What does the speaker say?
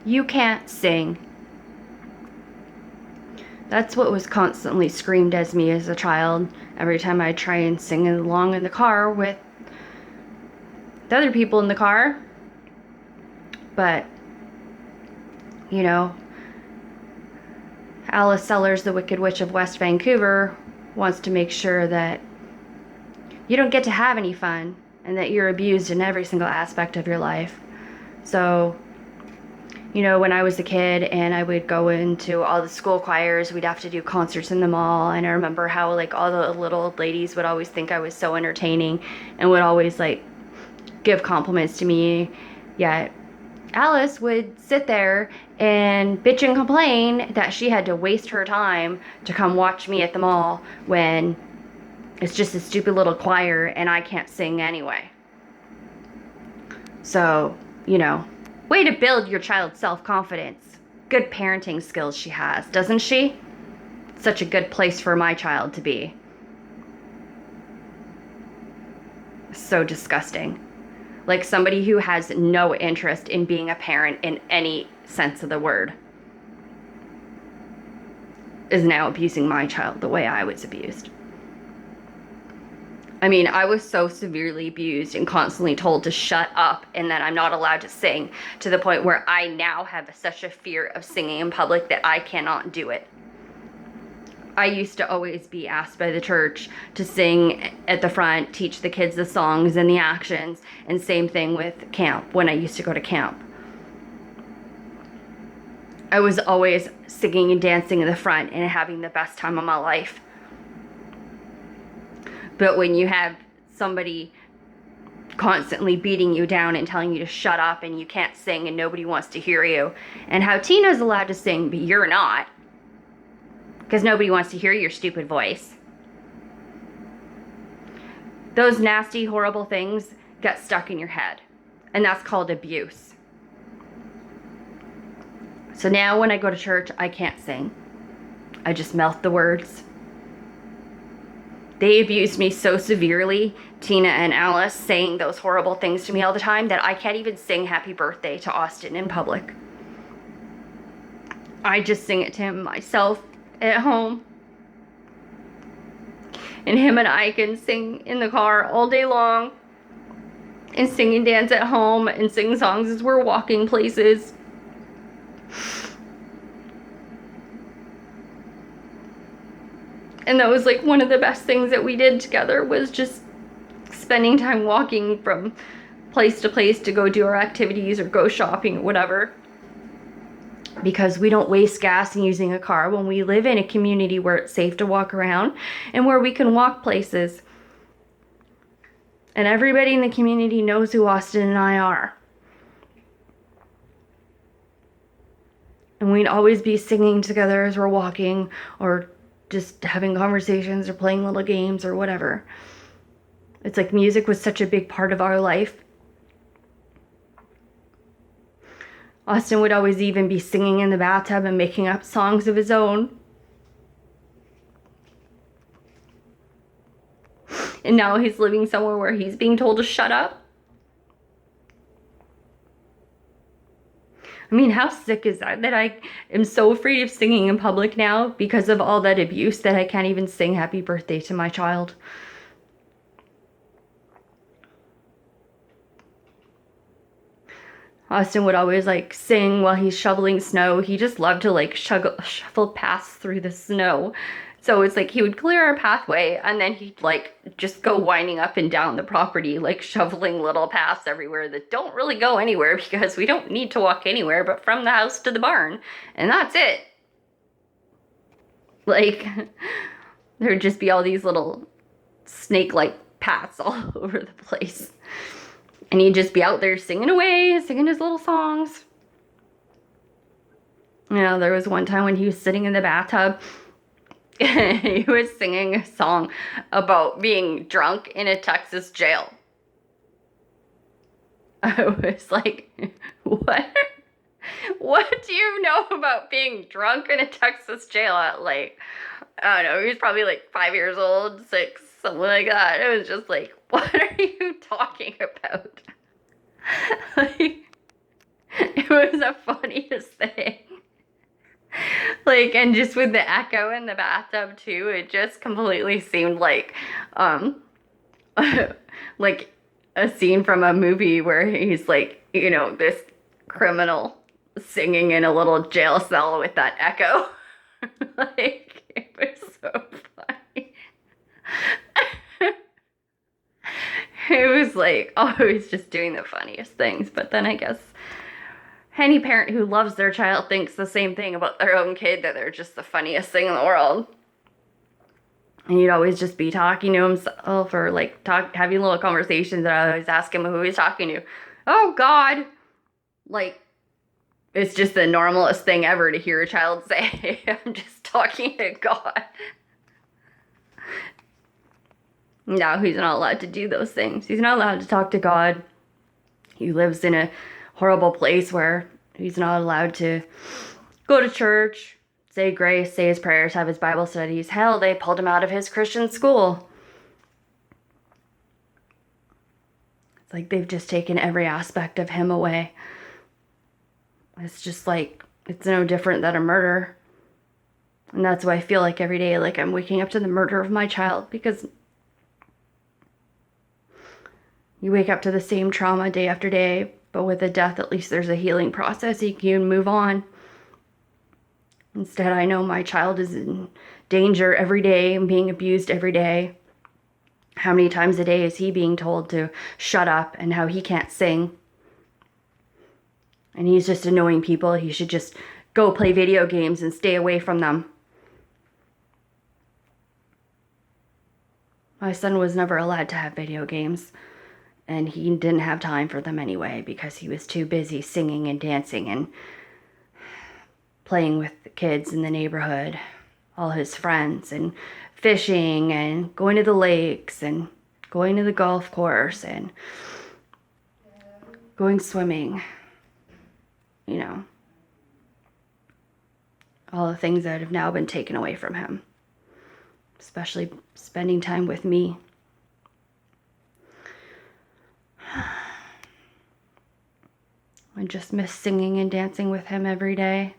You can't sing. That's what was constantly screamed at me as a child every time I try and sing along in the car with the other people in the car. But, you know, Alice Sellers, the Wicked Witch of West Vancouver, wants to make sure that you don't get to have any fun and that you're abused in every single aspect of your life. So, you know, when I was a kid and I would go into all the school choirs, we'd have to do concerts in the mall. And I remember how, like, all the little old ladies would always think I was so entertaining and would always, like, give compliments to me. Yet Alice would sit there and bitch and complain that she had to waste her time to come watch me at the mall when it's just a stupid little choir and I can't sing anyway. So, you know, way to build your child's self-confidence. Good parenting skills she has, doesn't she? Such a good place for my child to be. So disgusting. Like somebody who has no interest in being a parent in any sense of the word is now abusing my child the way I was abused. I mean, I was so severely abused and constantly told to shut up and that I'm not allowed to sing, to the point where I now have such a fear of singing in public that I cannot do it. I used to always be asked by the church to sing at the front, teach the kids the songs and the actions, and same thing with camp when I used to go to camp. I was always singing and dancing in the front and having the best time of my life. But when you have somebody constantly beating you down and telling you to shut up and you can't sing and nobody wants to hear you, and how Tina's allowed to sing but you're not, because nobody wants to hear your stupid voice. Those nasty, horrible things get stuck in your head, and that's called abuse. So now when I go to church, I can't sing. I just mouth the words. They abused me so severely, Tina and Alice, saying those horrible things to me all the time, that I can't even sing happy birthday to Austin in public. I just sing it to him myself at home. And him and I can sing in the car all day long and sing and dance at home and sing songs as we're walking places. And that was like one of the best things that we did together, was just spending time walking from place to place to go do our activities or go shopping or whatever. Because we don't waste gas in using a car when we live in a community where it's safe to walk around and where we can walk places. And everybody in the community knows who Austin and I are. And we'd always be singing together as we're walking, or just having conversations or playing little games or whatever. It's like music was such a big part of our life. Austin would always even be singing in the bathtub and making up songs of his own. And now he's living somewhere where he's being told to shut up. I mean, how sick is that? That I am so afraid of singing in public now because of all that abuse, that I can't even sing happy birthday to my child. Austin would always like sing while he's shoveling snow. He just loved to like shuffle past through the snow. So it's like he would clear our pathway and then he'd like just go winding up and down the property, like shoveling little paths everywhere that don't really go anywhere, because we don't need to walk anywhere but from the house to the barn. And that's it. Like, there'd just be all these little snake-like paths all over the place. And he'd just be out there singing away, singing his little songs. You know, there was one time when he was sitting in the bathtub and he was singing a song about being drunk in a Texas jail. I was like, what? What do you know about being drunk in a Texas jail at, like, I don't know, he was probably like 5 years old, 6, something like that. It was just like, what are you talking about? Like, it It was the funniest thing. Like, and just with the echo in the bathtub too, it just completely seemed um, like a scene from a movie where he's like, this criminal singing in a little jail cell with that echo. Like, it was so funny. It was like always just doing the funniest things. But then I guess any parent who loves their child thinks the same thing about their own kid, that they're just the funniest thing in the world. And you'd always just be talking to himself, or like having little conversations, and I always ask him who he's talking to. Oh God. Like, it's just the normalest thing ever to hear a child say, I'm just talking to God. No, he's not allowed to do those things. He's not allowed to talk to God. He lives in a horrible place where he's not allowed to go to church, say grace, say his prayers, have his Bible studies. Hell, they pulled him out of his Christian school. It's like they've just taken every aspect of him away. It's just like, it's no different than a murder. And that's why I feel like every day, like I'm waking up to the murder of my child, because you wake up to the same trauma day after day, but with a death, at least there's a healing process. You can move on. Instead, I know my child is in danger every day and being abused every day. How many times a day is he being told to shut up, and how he can't sing? And he's just annoying people. He should just go play video games and stay away from them. My son was never allowed to have video games, and he didn't have time for them anyway because he was too busy singing and dancing and playing with the kids in the neighborhood, all his friends, and fishing and going to the lakes and going to the golf course and going swimming. All the things that have now been taken away from him, especially spending time with me. I just miss singing and dancing with him every day.